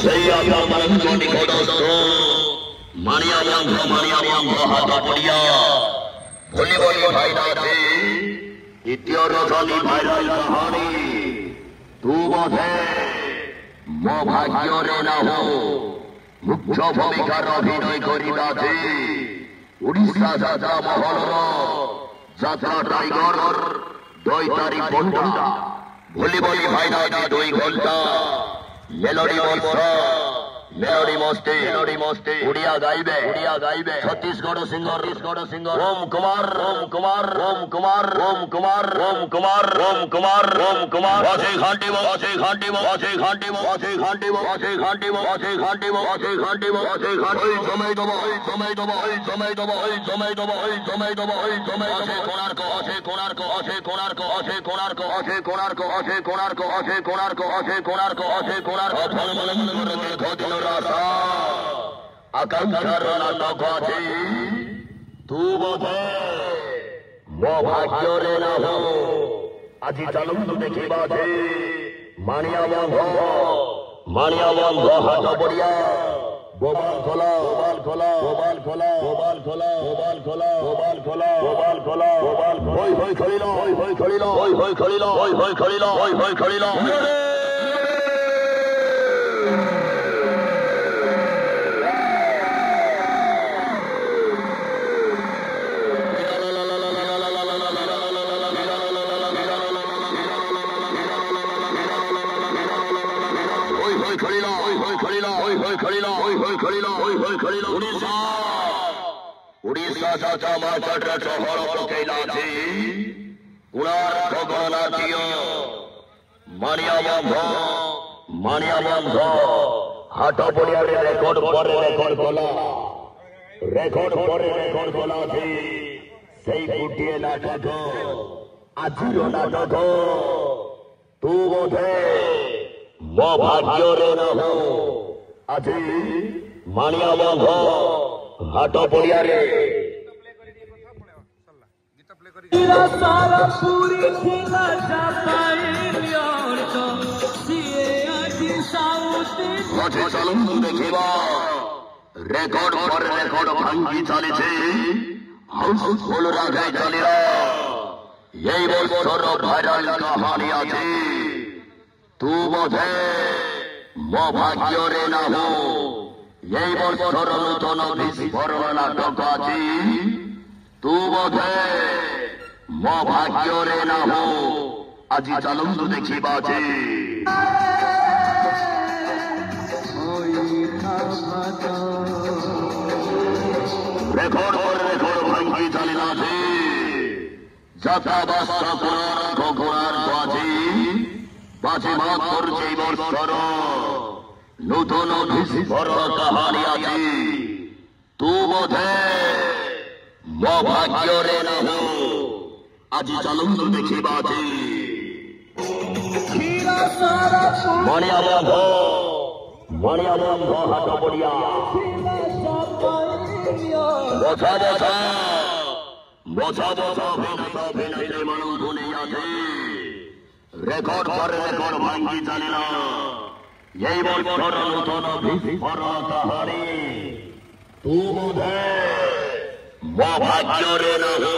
সেই আমার নিকটস্থ মানিয়া বন্ধ হাত পড়িয়া বলি ভাই রাধে দ্বিতীয় রজনী ভাইরাল কাহানি তু বোধে মো ভাগ্যরে না হো মুখ্য ভূমিকার অভিনয় করিবাছে উড়িষ্যা যাত্রা মহলর যাত্রা টাইগর 2 তারিখ ঘন্টা বলি ভাই রাধে 2 ঘন্টা মেলোডি মস্তে উড়িয়া গাইবে ছত্তিশগড় সিঙ্গর ওম কুমার আছে ঘান্টিব আকাঙ্ক্ষার নাটক আছে তু বোধে মো ভাগ্যরে না হো আজি চালু দেখিবা যে মানিয়া বন্ধ হাত পড়িয়া গোপাল খোলা হই খড়িল উড়িষ্যা চাচা মাস্টার শহর পকেইলাছে কোণার্ক গণনাট্য মানিয়া বন্ধ হাট পড়িয়ারে রেকর্ড কলা আছে সেই গোটিয়ে নাটক আজির নাটক তু বোধে মো ভাগ্যরে না হো আজি মানিয়া বন্ধ হাট পড়িয়ারে দেখিবা রেকর্ড ভাঙ্গি চালিছে হাউসফুল রাজায় চালিয়া এই বছর ভাইরাল কাহানি আছে তু বোধে মো ভাগ্যরে না হো এই বছর নূতন বিস্ফোরণ নাটক আছে তু বোধে মো ভাগ্যরে না হো আজি চালু দেখিবা যে রেকর্ড ভাঙ্গি চালিলাছে যাত্রা বাস্তা কোণার আছে বাঁচে মাত্র যেই বছর নূতন বিস্ফোরণ কাহানি আছে তু বোধে মো ভাগ্যরে না হো আজি চালু দেখিবা যে মানিয়া বন্ধ হাট পড়িয়া বছা অভিনয় মানুষ গুনে আছে রেকর্ড ভাঙ্গি চালিল এই বছর নূতন বিস্ফোরণ কাহানি তু বোধে মো ভাগ্যরে না হো